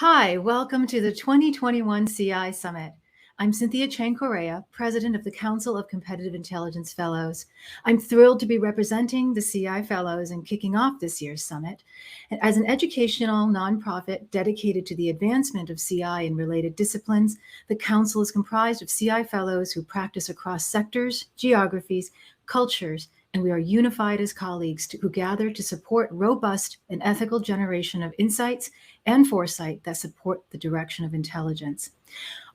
Hi, welcome to the 2021 CI Summit. I'm Cynthia Cheng Correia, President of the Council of Competitive Intelligence Fellows. I'm thrilled to be representing the CI Fellows and kicking off this year's summit. As an educational nonprofit dedicated to the advancement of CI and related disciplines, the Council is comprised of CI Fellows who practice across sectors, geographies, cultures, and we are unified as colleagues who gather to support robust and ethical generation of insights and foresight that support the direction of intelligence.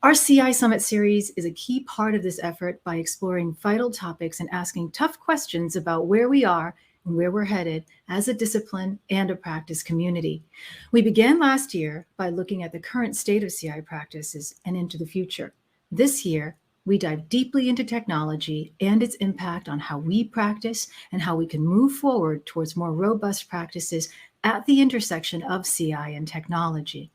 Our CI Summit series is a key part of this effort by exploring vital topics and asking tough questions about where we are and where we're headed as a discipline and a practice community. We began last year by looking at the current state of CI practices and into the future. This year, we dive deeply into technology and its impact on how we practice and how we can move forward towards more robust practices at the intersection of CI and technology.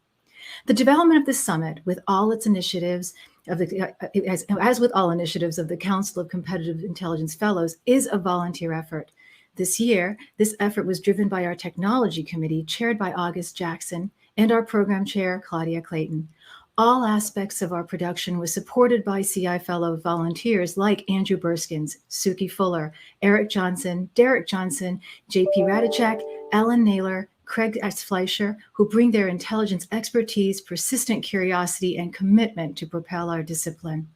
The development of this summit, with all its initiatives, as with all initiatives of the Council of Competitive Intelligence Fellows, is a volunteer effort. This year, this effort was driven by our technology committee, chaired by August Jackson, and our program chair, Claudia Clayton. All aspects of our production was supported by CI Fellow volunteers like Andrew Burskins, Suki Fuller, Eric Johnson, Derek Johnson, JP Radicek, Alan Naylor, Craig S. Fleischer, who bring their intelligence expertise, persistent curiosity, and commitment to propel our discipline.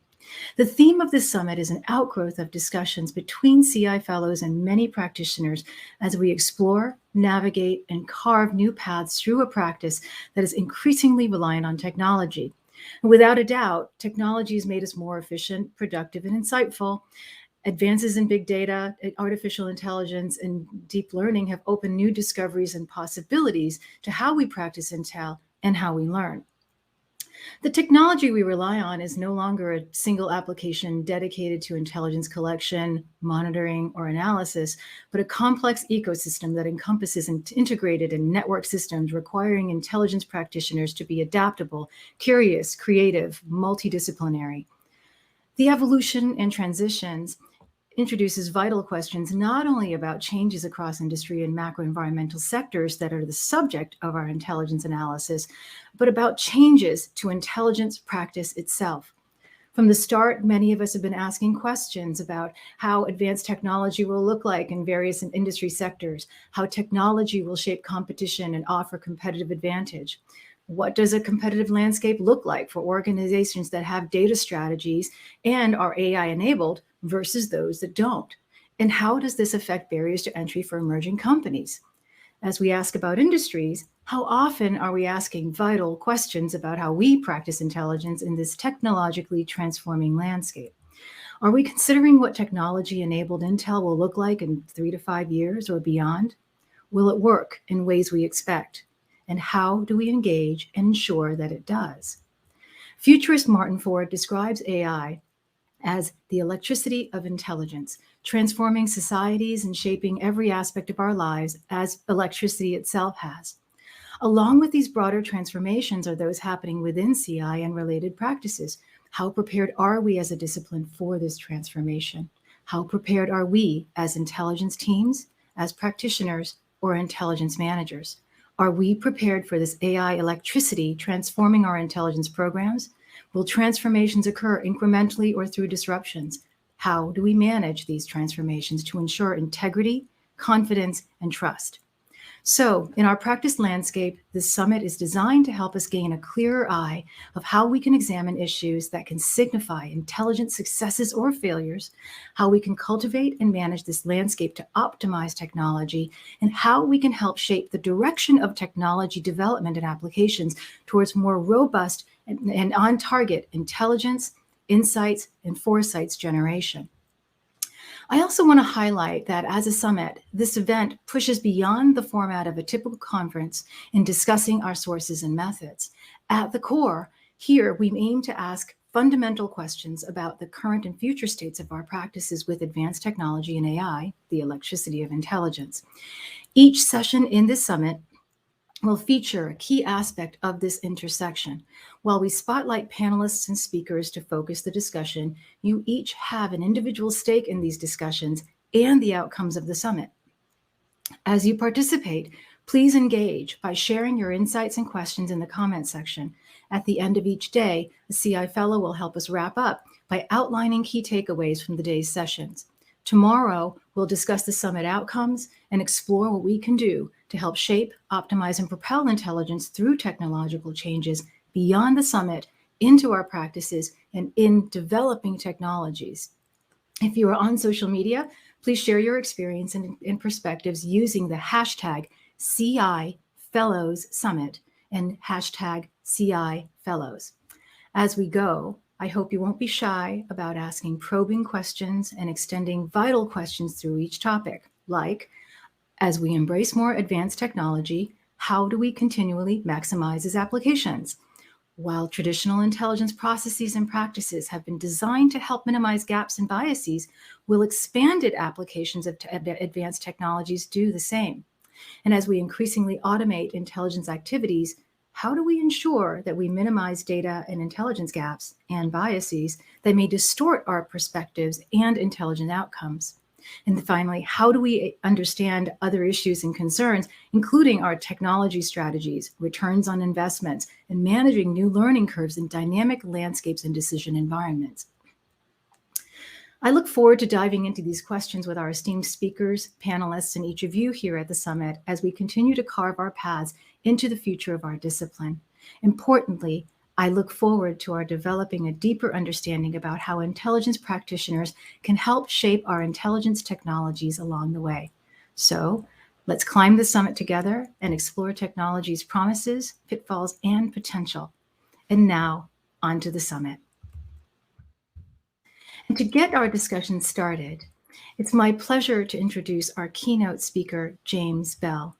The theme of this summit is an outgrowth of discussions between CI Fellows and many practitioners as we explore, navigate, and carve new paths through a practice that is increasingly reliant on technology. Without a doubt, technology has made us more efficient, productive, and insightful. Advances in big data, artificial intelligence, and deep learning have opened new discoveries and possibilities to how we practice intel and how we learn. The technology we rely on is no longer a single application dedicated to intelligence collection, monitoring, or analysis, but a complex ecosystem that encompasses integrated and networked systems requiring intelligence practitioners to be adaptable, curious, creative, multidisciplinary. The evolution and transitions introduces vital questions not only about changes across industry and macro-environmental sectors that are the subject of our intelligence analysis, but about changes to intelligence practice itself. From the start, many of us have been asking questions about how advanced technology will look like in various industry sectors, how technology will shape competition and offer competitive advantage. What does a competitive landscape look like for organizations that have data strategies and are AI enabled versus those that don't? And how does this affect barriers to entry for emerging companies? As we ask about industries, how often are we asking vital questions about how we practice intelligence in this technologically transforming landscape? Are we considering what technology-enabled intel will look like in 3 to 5 years or beyond? Will it work in ways we expect? And how do we engage and ensure that it does? Futurist Martin Ford describes AI as the electricity of intelligence, transforming societies and shaping every aspect of our lives as electricity itself has. Along with these broader transformations are those happening within CI and related practices. How prepared are we as a discipline for this transformation? How prepared are we as intelligence teams, as practitioners, or intelligence managers? Are we prepared for this AI electricity transforming our intelligence programs? Will transformations occur incrementally or through disruptions? How do we manage these transformations to ensure integrity, confidence, and trust? So, in our practice landscape, this summit is designed to help us gain a clearer eye of how we can examine issues that can signify intelligent successes or failures, how we can cultivate and manage this landscape to optimize technology, and how we can help shape the direction of technology development and applications towards more robust and on-target intelligence, insights, and foresights generation. I also want to highlight that as a summit, this event pushes beyond the format of a typical conference in discussing our sources and methods. At the core, here we aim to ask fundamental questions about the current and future states of our practices with advanced technology and AI, the electricity of intelligence. Each session in this summit will feature a key aspect of this intersection. While we spotlight panelists and speakers to focus the discussion, you each have an individual stake in these discussions and the outcomes of the summit. As you participate, Please engage by sharing your insights and questions in the comment section. At the end of each day, the CI Fellow will help us wrap up by outlining key takeaways from the day's sessions. Tomorrow, we'll discuss the summit outcomes and explore what we can do to help shape, optimize, and propel intelligence through technological changes beyond the summit into our practices and in developing technologies. If you are on social media, please share your experience and perspectives using the hashtag CI Fellows Summit and hashtag CI Fellows. As we go, I hope you won't be shy about asking probing questions and extending vital questions through each topic, like, as we embrace more advanced technology, how do we continually maximize its applications? While traditional intelligence processes and practices have been designed to help minimize gaps and biases, will expanded applications of advanced technologies do the same? And as we increasingly automate intelligence activities, how do we ensure that we minimize data and intelligence gaps and biases that may distort our perspectives and intelligent outcomes? And finally, how do we understand other issues and concerns, including our technology strategies, returns on investments, and managing new learning curves in dynamic landscapes and decision environments? I look forward to diving into these questions with our esteemed speakers, panelists, and each of you here at the summit as we continue to carve our paths into the future of our discipline. Importantly, I look forward to our developing a deeper understanding about how intelligence practitioners can help shape our intelligence technologies along the way. So let's climb the summit together and explore technology's promises, pitfalls, and potential. And now, on to the summit. And to get our discussion started, it's my pleasure to introduce our keynote speaker, James Bell.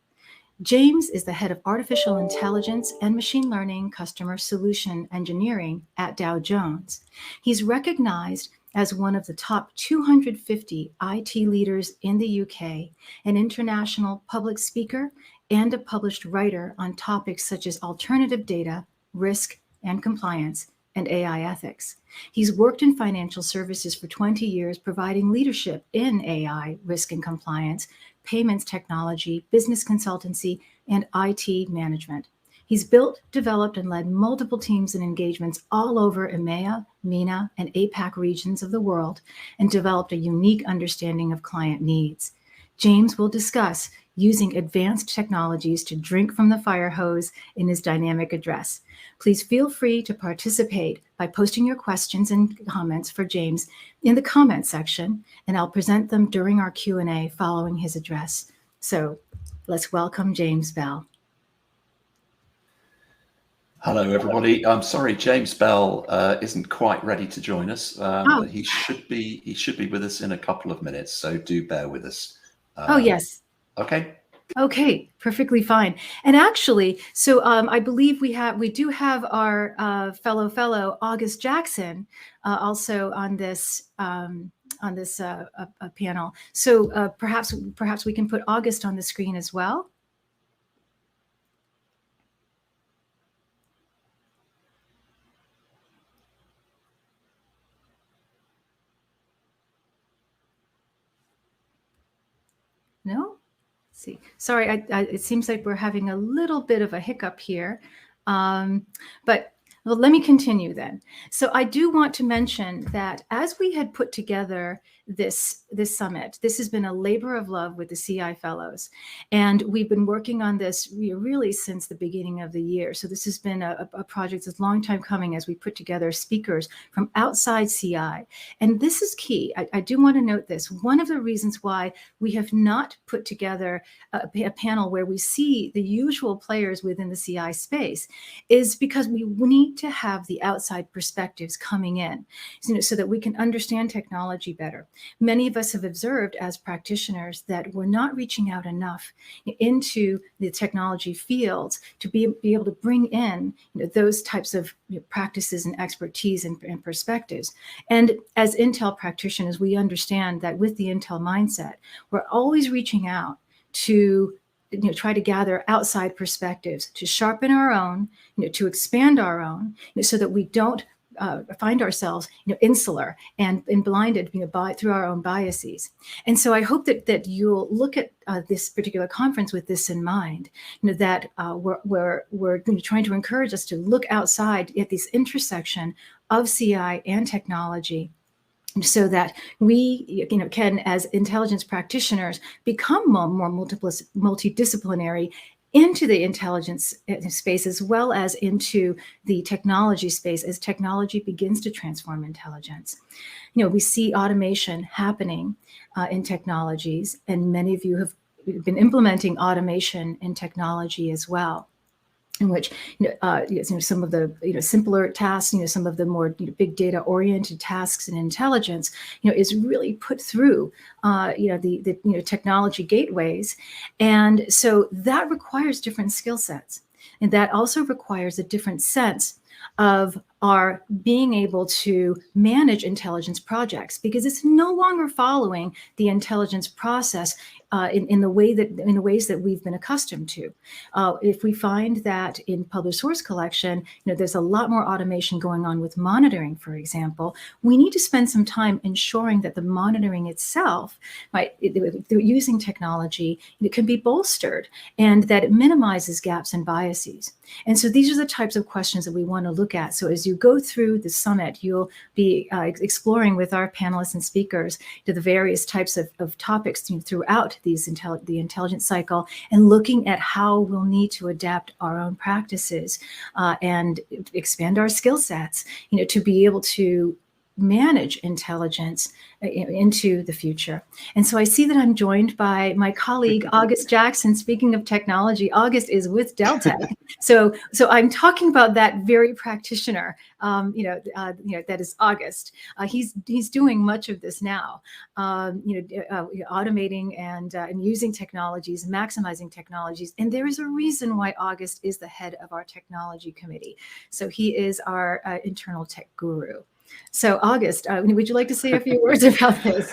James is the head of artificial intelligence and machine learning customer solution engineering at Dow Jones. He's recognized as one of the top 250 IT leaders in the UK, an international public speaker, and a published writer on topics such as alternative data, risk and compliance, and AI ethics. He's worked in financial services for 20 years, providing leadership in AI, risk and compliance, payments technology, business consultancy, and IT management. He's built, developed, and led multiple teams and engagements all over EMEA, MENA, and APAC regions of the world, and developed a unique understanding of client needs. James will discuss using advanced technologies to drink from the fire hose in his dynamic address. Please feel free to participate by posting your questions and comments for James in the comment section, and I'll present them during our Q&A following his address. So let's welcome James Bell. Hello, everybody. I'm sorry, James Bell isn't quite ready to join us. But he should be with us in a couple of minutes, so do bear with us. Oh, yes. Okay. Okay, perfectly fine. And actually, so I believe we do have our fellow August Jackson also on this panel. So perhaps we can put August on the screen as well. No? See, sorry, it seems like we're having a little bit of a hiccup here, but well, let me continue then. So I do want to mention that as we had put together this summit, this has been a labor of love with the CI Fellows, and we've been working on this really since the beginning of the year. So this has been a project that's a long time coming as we put together speakers from outside CI, and this is key. I do want to note this. One of the reasons why we have not put together a panel where we see the usual players within the CI space is because we need to have the outside perspectives coming in, so that we can understand technology better. Many of us have observed as practitioners that we're not reaching out enough into the technology fields to be able to bring in those types of practices and expertise and perspectives. And as Intel practitioners, we understand that with the Intel mindset, we're always reaching out to try to gather outside perspectives, to sharpen our own, to expand our own, so that we don't find ourselves, insular and blinded, through our own biases. And so I hope that you'll look at this particular conference with this in mind, that we're trying to encourage us to look outside at this intersection of CI and technology, so that we can, as intelligence practitioners, become more multidisciplinary into the intelligence space, as well as into the technology space, as technology begins to transform intelligence. We see automation happening in technologies, and many of you have been implementing automation in technology as well, in which some of the simpler tasks, some of the more big data oriented tasks in intelligence, is really put through the technology gateways, and so that requires different skill sets, and that also requires a different sense of our being able to manage intelligence projects, because it's no longer following the intelligence process in the ways that we've been accustomed to. If we find that in published source collection, there's a lot more automation going on with monitoring, for example, we need to spend some time ensuring that the monitoring itself, right, through using technology, it can be bolstered, and that it minimizes gaps and biases. And so these are the types of questions that we want to look at. So as you go through the summit, you'll be exploring with our panelists and speakers the various types of topics throughout the intelligence cycle, and looking at how we'll need to adapt our own practices and expand our skill sets, to be able to manage intelligence into the future. And so I see that I'm joined by my colleague, August Jackson. Speaking of technology, August is with Deltek. So I'm talking about that very practitioner, that is August. He's doing much of this now, automating and using technologies, maximizing technologies. And there is a reason why August is the head of our technology committee. So he is our internal tech guru. So August, would you like to say a few words about this?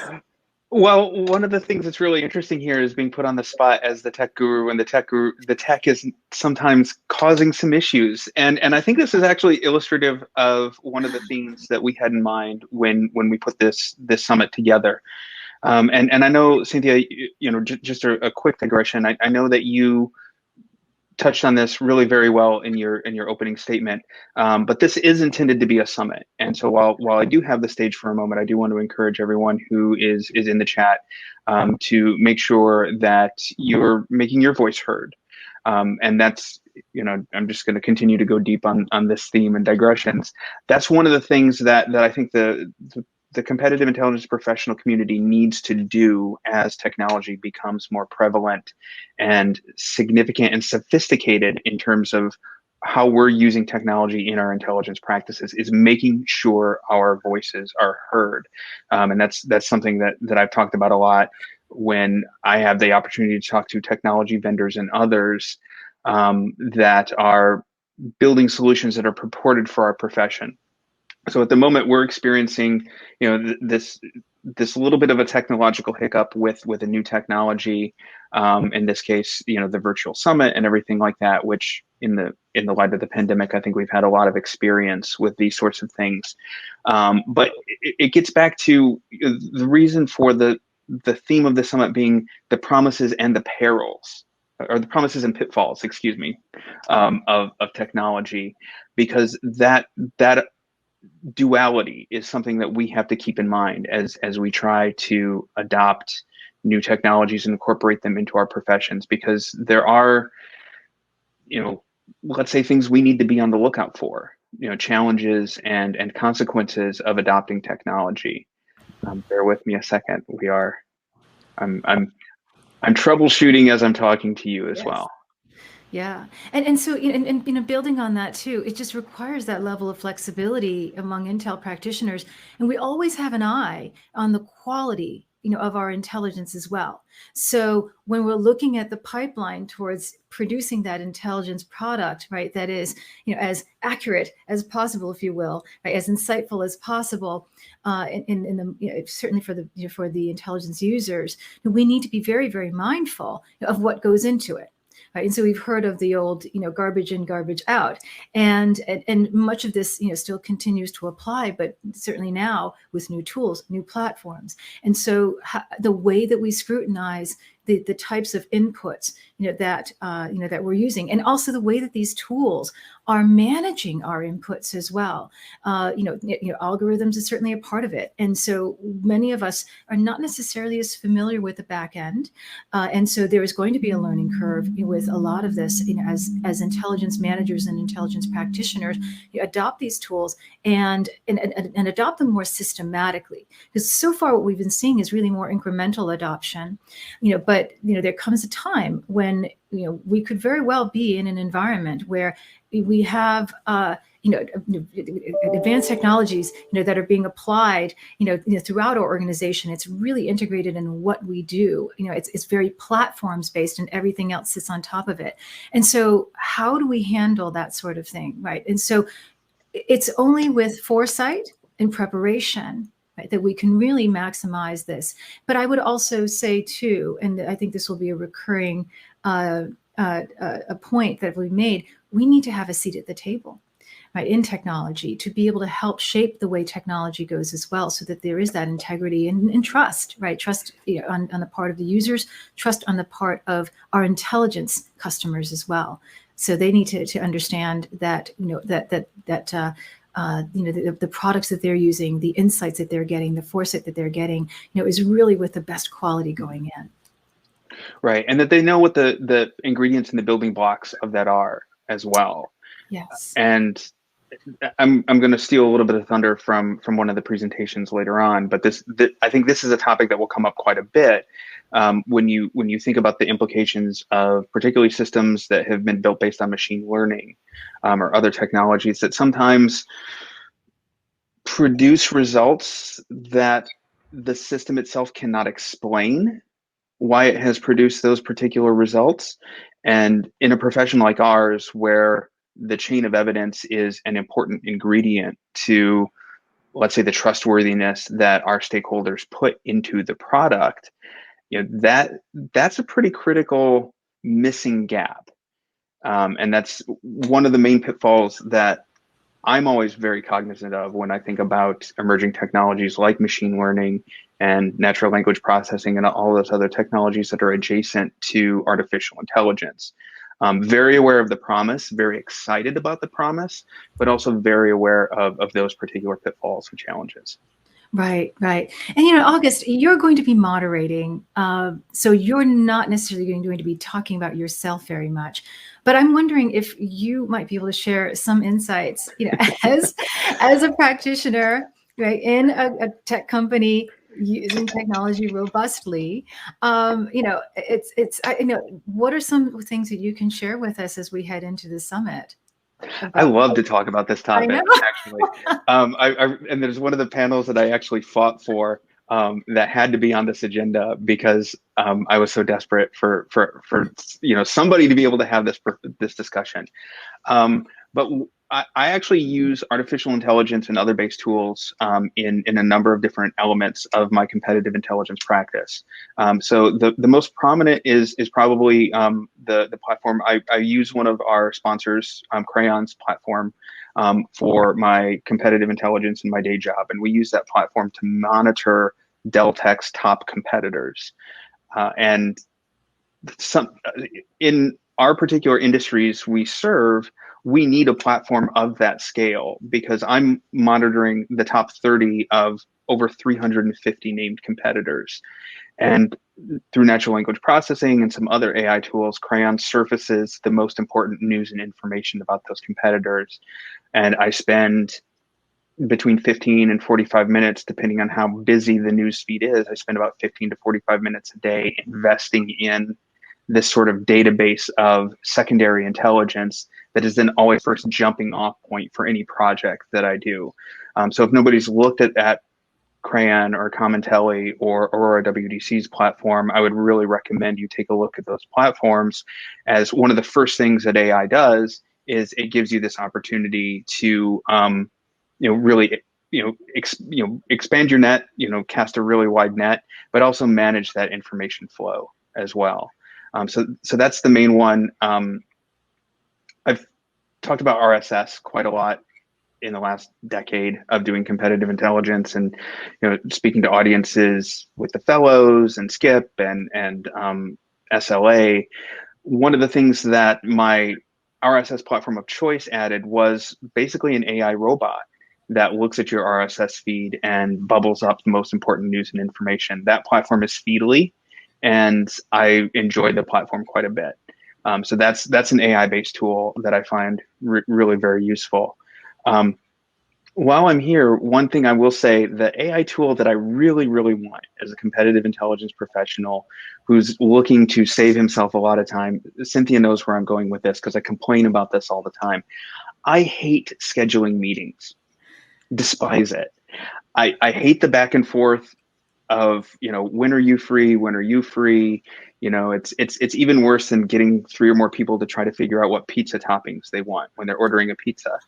Well, one of the things that's really interesting here is being put on the spot as the tech guru, and the tech is sometimes causing some issues. And I think this is actually illustrative of one of the themes that we had in mind when we put this summit together. And I know, Cynthia, just a quick digression. I know that you touched on this really very well in your opening statement, but this is intended to be a summit. And so while I do have the stage for a moment, I do want to encourage everyone who is in the chat to make sure that you're making your voice heard. And that's, I'm just going to continue to go deep on this theme and digressions. That's one of the things that I think the competitive intelligence professional community needs to do as technology becomes more prevalent and significant and sophisticated in terms of how we're using technology in our intelligence practices, is making sure our voices are heard. And that's something that I've talked about a lot when I have the opportunity to talk to technology vendors and others that are building solutions that are purported for our profession. So at the moment, we're experiencing, this little bit of a technological hiccup with a new technology. In this case, the virtual summit and everything like that, which in the light of the pandemic, I think we've had a lot of experience with these sorts of things. But it gets back to the reason for the theme of the summit being the promises and the perils, or the promises and pitfalls, excuse me, of technology, because that duality is something that we have to keep in mind as we try to adopt new technologies and incorporate them into our professions, because there are, let's say, things we need to be on the lookout for, challenges and consequences of adopting technology. Bear with me a second. I'm troubleshooting as I'm talking to you as well. Yeah, and so building on that too, it just requires that level of flexibility among Intel practitioners, and we always have an eye on the quality, of our intelligence as well. So when we're looking at the pipeline towards producing that intelligence product, right, that is, as accurate as possible, if you will, right, as insightful as possible, in the certainly for the intelligence users, we need to be very, very mindful of what goes into it. right? And so we've heard of the old, garbage in, garbage out, and much of this, still continues to apply, but certainly now with new tools, new platforms. And so the way that we scrutinize the types of inputs, that we're using, and also the way that these tools are managing our inputs as well. Algorithms is certainly a part of it. And so many of us are not necessarily as familiar with the back end. And so there is going to be a learning curve with a lot of this, as intelligence managers and intelligence practitioners adopt these tools and adopt them more systematically. Because so far what we've been seeing is really more incremental adoption, but there comes a time when we could very well be in an environment where we have advanced technologies that are being applied throughout our organization. It's really integrated in what we do. It's very platforms based, and everything else sits on top of it. And so how do we handle that sort of thing, right? And so it's only with foresight and preparation, right, that we can really maximize this. But I would also say too, and I think this will be a recurring a point that we made, we need to have a seat at the table, right, in technology, to be able to help shape the way technology goes as well, so that there is that integrity and trust, right? Trust on the part of the users, trust on the part of our intelligence customers as well. So they need to understand that, the products that they're using, the insights that they're getting, the foresight that they're getting, is really with the best quality going in. Right, and that they know what the ingredients and the building blocks of that are as well. Yes. And I'm going to steal a little bit of thunder from one of the presentations later on, but I think this is a topic that will come up quite a bit when you think about the implications of particularly systems that have been built based on machine learning or other technologies that sometimes produce results that the system itself cannot explain why it has produced those particular results. And in a profession like ours, where the chain of evidence is an important ingredient to, let's say, the trustworthiness that our stakeholders put into the product, that's a pretty critical missing gap. And that's one of the main pitfalls that I'm always very cognizant of when I think about emerging technologies like machine learning and natural language processing and all those other technologies that are adjacent to artificial intelligence. Very aware of the promise, very excited about the promise, but also very aware of those particular pitfalls and challenges. Right, right. And August, you're going to be moderating, so you're not necessarily going to be talking about yourself very much. But I'm wondering if you might be able to share some insights, as a practitioner, right, in a tech company using technology robustly. What are some things that you can share with us as we head into the summit? I love to talk about this topic, actually. And there's one of the panels that I actually fought for that had to be on this agenda because I was so desperate for somebody to be able to have this discussion. But I actually use artificial intelligence and other based tools in a number of different elements of my competitive intelligence practice. So the most prominent is probably the platform. I use one of our sponsors, Crayon's platform, for my competitive intelligence in my day job. And we use that platform to monitor Dell Tech's top competitors. And in our particular industries we serve, we need a platform of that scale because I'm monitoring the top 30 of over 350 named competitors. And through natural language processing and some other AI tools, Crayon surfaces the most important news and information about those competitors. And I spend between 15 and 45 minutes, depending on how busy the news feed is. I spend about 15 to 45 minutes a day investing in this sort of database of secondary intelligence that is then always first jumping off point for any project that I do. So if nobody's looked at Crayon or Commentelli or Aurora WDC's platform, I would really recommend you take a look at those platforms, as one of the first things that AI does is it gives you this opportunity to really expand your net, cast a really wide net, but also manage that information flow as well. So that's the main one. I've talked about RSS quite a lot in the last decade of doing competitive intelligence, and speaking to audiences with the fellows and Skip and SLA. One of the things that my RSS platform of choice added was basically an AI robot that looks at your RSS feed and bubbles up the most important news and information. That platform is Feedly, and I enjoy the platform quite a bit. So that's an AI-based tool that I find really very useful. While I'm here, one thing I will say, the AI tool that I really, really want as a competitive intelligence professional who's looking to save himself a lot of time, Cynthia knows where I'm going with this because I complain about this all the time. I hate scheduling meetings, despise it. I hate the back and forth of, when are you free? When are you free? It's even worse than getting 3 or more people to try to figure out what pizza toppings they want when they're ordering a pizza.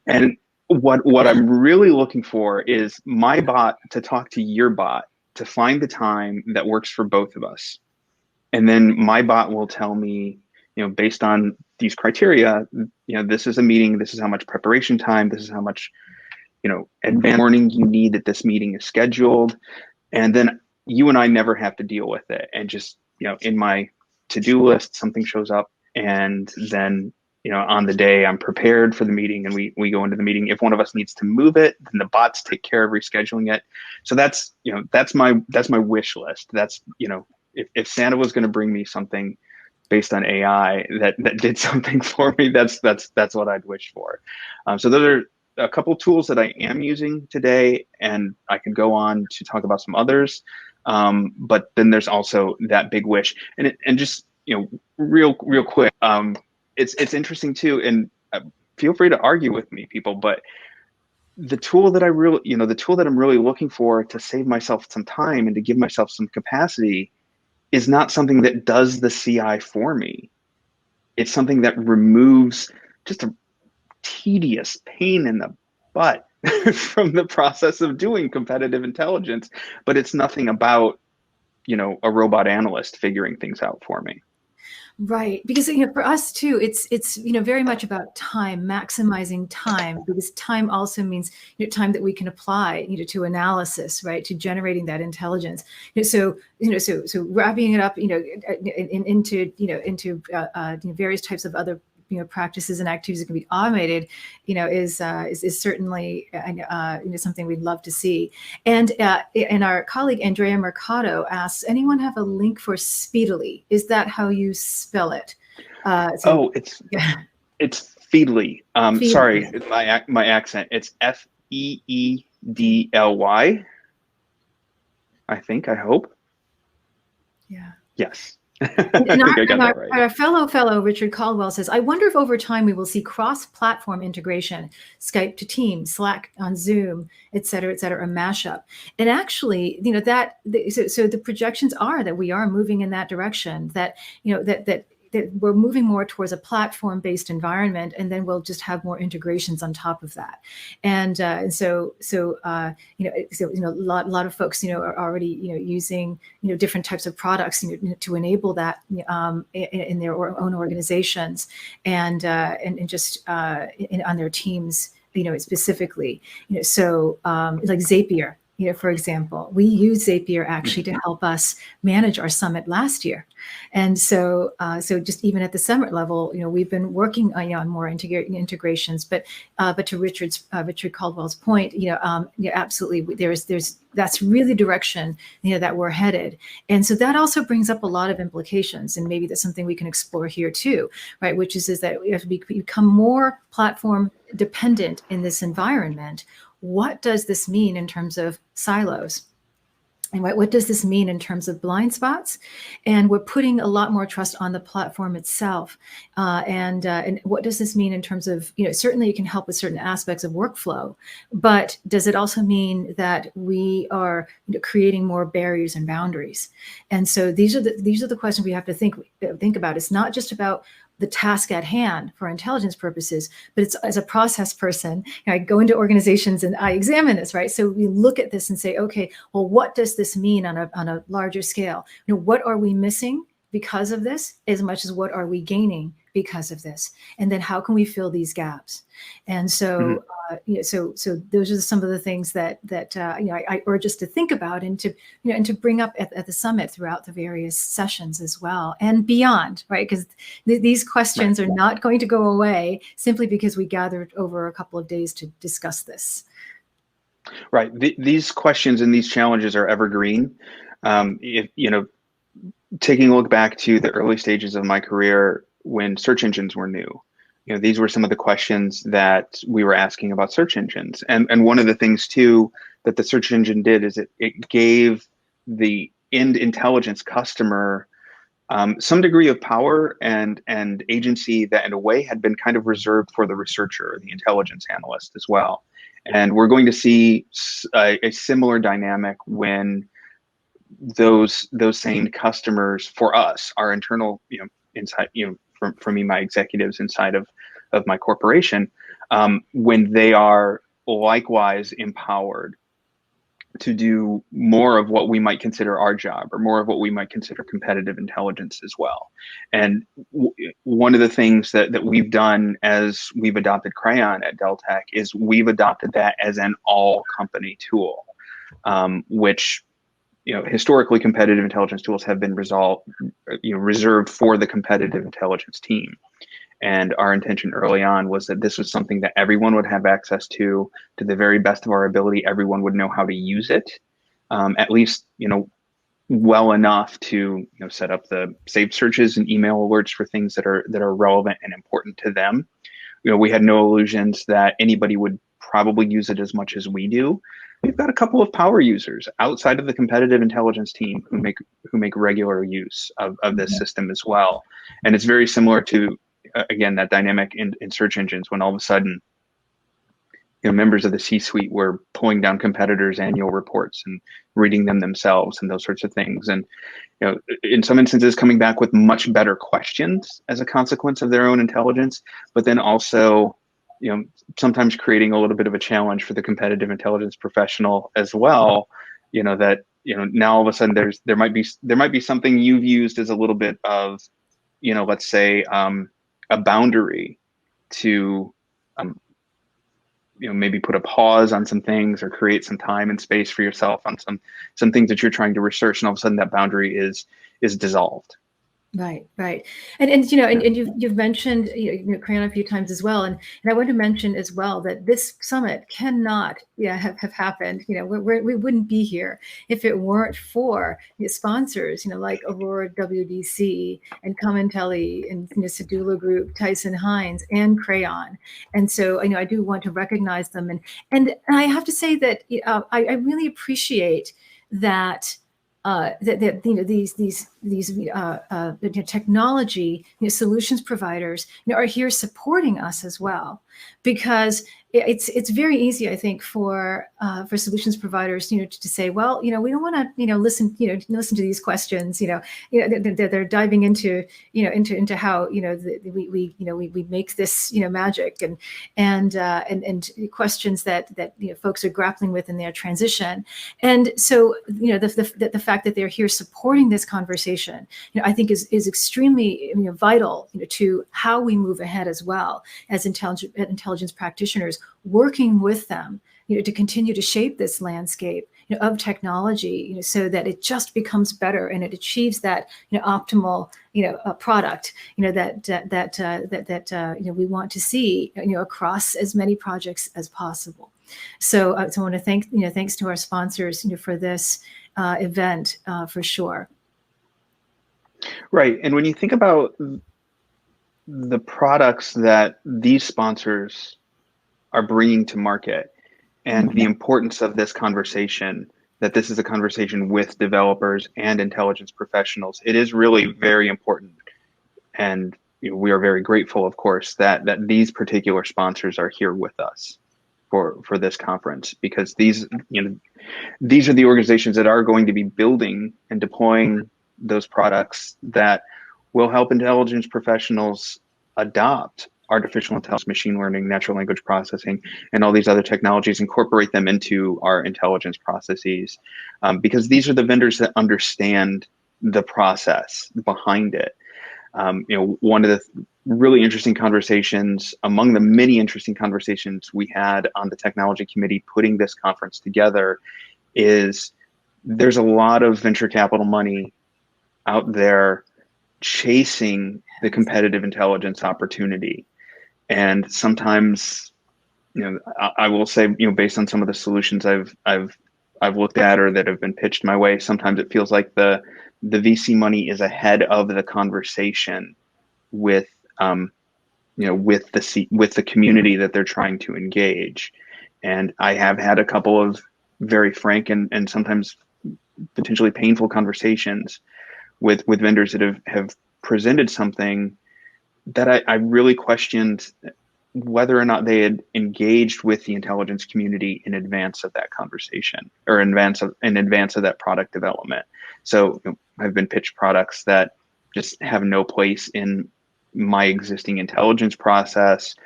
And what I'm really looking for is my bot to talk to your bot to find the time that works for both of us. And then my bot will tell me, based on these criteria, this is a meeting, this is how much preparation time, this is how much, advance warning you need that this meeting is scheduled. And then you and I never have to deal with it. And just, in my to-do list, something shows up, and then on the day I'm prepared for the meeting and we go into the meeting. If one of us needs to move it, then the bots take care of rescheduling it. So that's my wish list. That's, if Santa was going to bring me something based on AI that did something for me, that's what I'd wish for. So those are a couple tools that I am using today, and I can go on to talk about some others. But then there's also that big wish, and just, real quick, it's interesting too, and feel free to argue with me, people, but the tool that I'm really looking for to save myself some time and to give myself some capacity is not something that does the CI for me. It's something that removes just a tedious pain in the butt from the process of doing competitive intelligence, but it's nothing about, a robot analyst figuring things out for me. Right, because for us too, it's very much about time, maximizing time, because time also means time that we can apply to analysis, right, to generating that intelligence. So wrapping it up into various types of other practices and activities that can be automated, is certainly something we'd love to see. And our colleague Andrea Mercado asks, anyone have a link for Speedily? Is that how you spell it? It's Feedly. Feedly. Sorry, my accent. It's FEEDLY. I hope. Yeah. Yes. Our fellow Richard Caldwell says, I wonder if over time we will see cross-platform integration, Skype to Teams, Slack on Zoom, et cetera, a mashup. And actually, so the projections are that we are moving in that direction, that we're moving more towards a platform-based environment, and then we'll just have more integrations on top of that. And so a lot of folks are already using different types of products to enable that in their own organizations and just on their teams specifically. So like Zapier. For example, we used Zapier actually to help us manage our summit last year. And so just even at the summit level, we've been working on more integrations, but to Richard Caldwell's point, absolutely, that's really the direction, that we're headed. And so that also brings up a lot of implications, and maybe that's something we can explore here too, right? Which is that we have to become more platform dependent in this environment. What does this mean in terms of silos? And what does this mean in terms of blind spots? And we're putting a lot more trust on the platform itself. And what does this mean in terms of, certainly it can help with certain aspects of workflow, but does it also mean that we are creating more barriers and boundaries? And so these are the questions we have to think about. It's not just about the task at hand for intelligence purposes, but it's, as a process person, I go into organizations and I examine this, right? So we look at this and say, okay, well, what does this mean on a larger scale? What are we missing because of this as much as what are we gaining because of this, and then how can we fill these gaps. And so so those are some of the things that I urge us to think about and to bring up at the summit throughout the various sessions as well and beyond, right? Because these questions are not going to go away simply because we gathered over a couple of days to discuss this. Right. These questions and these challenges are evergreen. If taking a look back to the early stages of my career when search engines were new, these were some of the questions that we were asking about search engines. And one of the things too that the search engine did is it gave the end intelligence customer some degree of power and agency that in a way had been kind of reserved for the researcher, the intelligence analyst as well. And we're going to see a similar dynamic when those same customers for us, our internal, inside, for me, my executives inside of my corporation, when they are likewise empowered to do more of what we might consider our job or more of what we might consider competitive intelligence as well. And one of the things that we've done as we've adopted Crayon at Dell Tech is we've adopted that as an all company tool, which, historically competitive intelligence tools have been reserved for the competitive intelligence team. And our intention early on was that this was something that everyone would have access to the very best of our ability. Everyone would know how to use it, at least, well enough to set up the saved searches and email alerts for things that are relevant and important to them. We had no illusions that anybody would probably use it as much as we do. We've got a couple of power users outside of the competitive intelligence team who make regular use of this system as well. And it's very similar to, again, that dynamic in search engines when all of a sudden, members of the C-suite were pulling down competitors' annual reports and reading them themselves and those sorts of things. And, in some instances, coming back with much better questions as a consequence of their own intelligence, but then also, sometimes creating a little bit of a challenge for the competitive intelligence professional as well. That now all of a sudden there might be something you've used as a little bit of, let's say, a boundary to maybe put a pause on some things or create some time and space for yourself on some things that you're trying to research, and all of a sudden that boundary is dissolved. Right. And you've mentioned Crayon a few times as well, and I want to mention as well that this summit cannot have happened. We wouldn't be here if it weren't for sponsors like Aurora WDC and Commentelli and Sedula Group, Tyson Hines, and Crayon. And so I do want to recognize them, and I have to say that I really appreciate that. These technology solutions providers are here supporting us as well, because it's very easy, I think, for solutions providers to say, well, we don't want to listen to these questions. They're diving into into how we make this magic and questions that folks are grappling with in their transition. And so the fact that they're here supporting this conversation, I think is extremely vital to how we move ahead as well as intelligence practitioners, working with them to continue to shape this landscape of technology so that it just becomes better and it achieves that optimal product that we want to see across as many projects as possible. So I want to thanks to our sponsors for this event for sure. Right. And when you think about the products that these sponsors are bringing to market and the importance of this conversation, that this is a conversation with developers and intelligence professionals, it is really very important. And we are very grateful, of course, that these particular sponsors are here with us for this conference, because these are the organizations that are going to be building and deploying those products that will help intelligence professionals adopt artificial intelligence, machine learning, natural language processing, and all these other technologies, incorporate them into our intelligence processes, because these are the vendors that understand the process behind it. One of the really interesting conversations, among the many interesting conversations we had on the technology committee putting this conference together, is there's a lot of venture capital money out there chasing the competitive intelligence opportunity. And sometimes, I will say, based on some of the solutions I've looked at or that have been pitched my way, sometimes it feels like the VC money is ahead of the conversation with with the community that they're trying to engage. And I have had a couple of very frank and sometimes potentially painful conversations with vendors that have presented something that I really questioned whether or not they had engaged with the intelligence community in advance of that conversation or in advance of that product development. So I've been pitched products that just have no place in my existing intelligence process,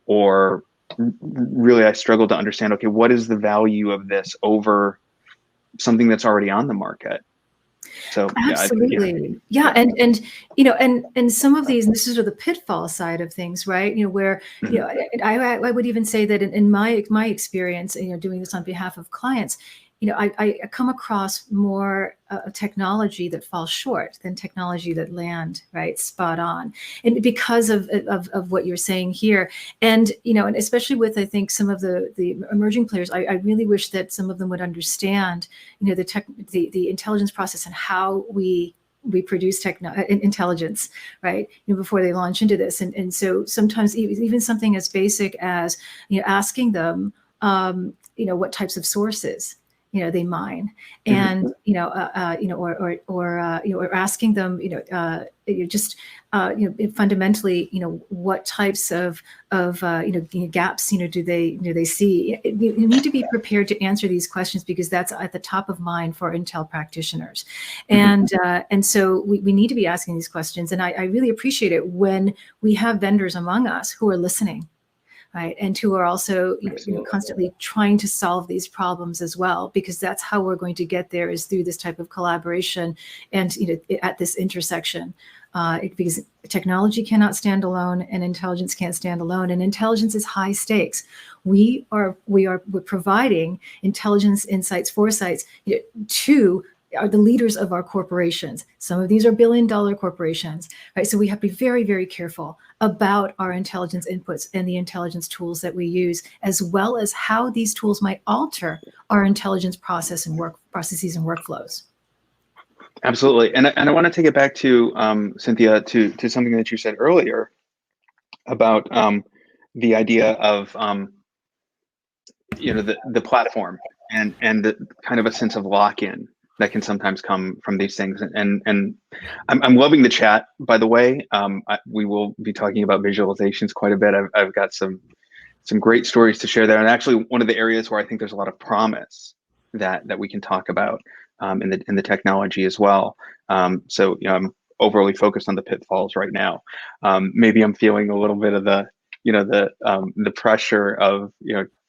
or really I struggle to understand, okay, what is the value of this over something that's already on the market? So absolutely, yeah. And some of these, and this is sort of the pitfall side of things, right? Where I would even say that in my experience, doing this on behalf of clients, I come across more technology that falls short than technology that land right spot on, and because of what you're saying here, and and especially with, I think, some of the emerging players, I really wish that some of them would understand the intelligence process and how we produce intelligence, right? Before they launch into this, and so sometimes even something as basic as asking them what types of sources they mine, and or asking them fundamentally what types of gaps do they see. You need to be prepared to answer these questions, because that's at the top of mind for Intel practitioners, and so we need to be asking these questions. And I really appreciate it when we have vendors among us who are listening, right, and who are also constantly trying to solve these problems as well, because that's how we're going to get there, is through this type of collaboration and at this intersection, because technology cannot stand alone and intelligence can't stand alone, and intelligence is high stakes. We're providing intelligence, insights, foresights to are the leaders of our corporations. Some of these are billion-dollar corporations, right? So we have to be very, very careful about our intelligence inputs and the intelligence tools that we use, as well as how these tools might alter our intelligence processes and workflows. Absolutely, and I want to take it back to Cynthia, to something that you said earlier about the idea of the platform and the kind of a sense of lock-in that can sometimes come from these things. And I'm loving the chat, by the way. We will be talking about visualizations quite a bit. I've got some great stories to share there, and actually one of the areas where I think there's a lot of promise that we can talk about in the technology as well. So I'm overly focused on the pitfalls right now. Maybe I'm feeling a little bit of the pressure of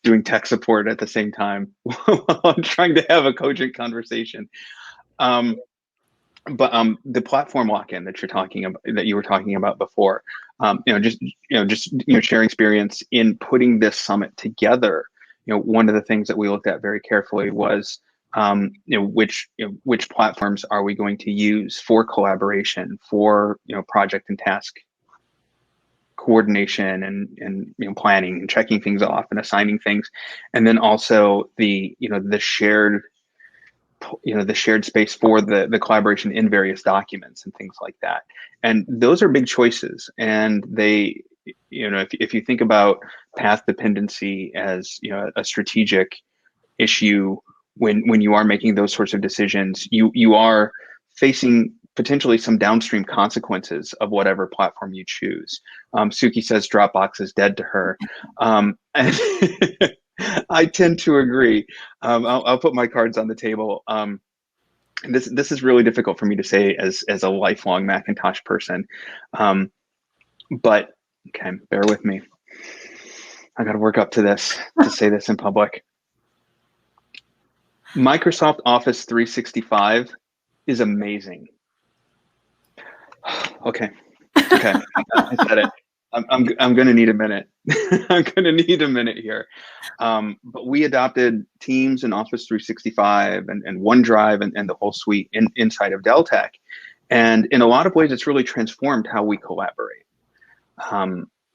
doing tech support at the same time while I'm trying to have a cogent conversation. But the platform lock-in that you were talking about before, just sharing experience in putting this summit together. One of the things that we looked at very carefully was which platforms are we going to use for collaboration, for project and task coordination and planning and checking things off and assigning things, and then also the shared space for the collaboration in various documents and things like that. And those are big choices, and they if you think about path dependency as a strategic issue, when you are making those sorts of decisions, you are facing potentially some downstream consequences of whatever platform you choose. Suki says Dropbox is dead to her. And I tend to agree. I'll put my cards on the table. And this is really difficult for me to say as a lifelong Macintosh person. But okay, bear with me. I got to work up to this to say this in public. Microsoft Office 365 is amazing. Okay. I said it. I'm going to need a minute. I'm going to need a minute here. But we adopted Teams and Office 365 and OneDrive and the whole suite inside of Dell Tech. And in a lot of ways, it's really transformed how we collaborate.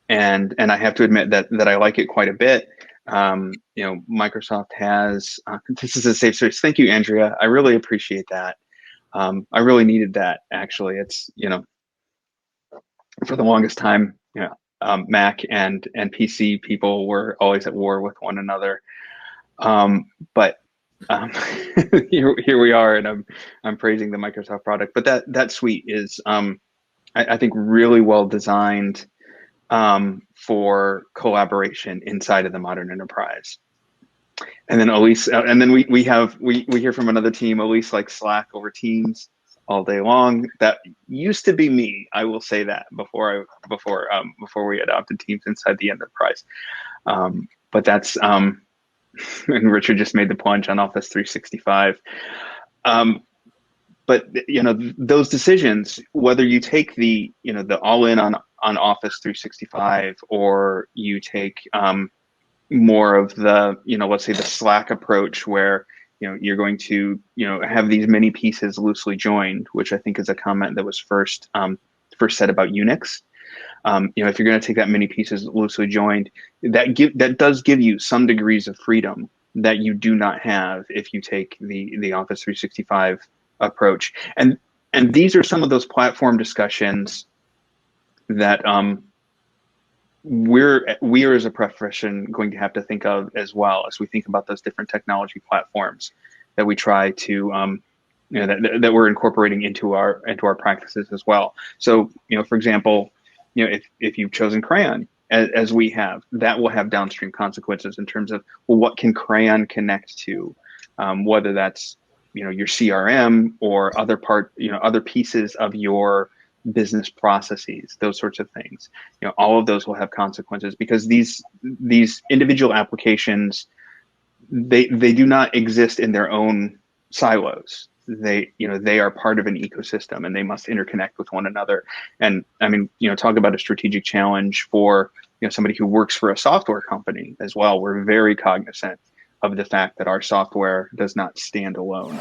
And I have to admit that I like it quite a bit. Microsoft has, this is a safe space. Thank you, Andrea. I really appreciate that. I really needed that, actually. It's, for the longest time, Mac and PC people were always at war with one another. But here we are, and I'm praising the Microsoft product. But that suite is, I think, really well designed for collaboration inside of the modern enterprise. And then Elise, and then we hear from another team. Elise likes Slack over Teams all day long. That used to be me. I will say that before we adopted Teams inside the enterprise. But that's and Richard just made the plunge on Office 365. But those decisions, whether you take the all-in on Office 365, or you take more of the let's say the Slack approach, where you're going to have these many pieces loosely joined, which I think is a comment that was first said about Unix. If you're going to take that many pieces loosely joined, that does give you some degrees of freedom that you do not have if you take the Office 365 approach. And these are some of those platform discussions that we're as a profession going to have to think of, as well as we think about those different technology platforms that we try to that we're incorporating into our practices as well. So for example, if you've chosen Crayon as we have, that will have downstream consequences in terms of, well, what can Crayon connect to, whether that's your CRM or other pieces of your business processes, those sorts of things. All of those will have consequences, because these individual applications, they do not exist in their own silos. They are part of an ecosystem, and they must interconnect with one another. And I mean, talk about a strategic challenge for somebody who works for a software company as well. We're very cognizant of the fact that our software does not stand alone.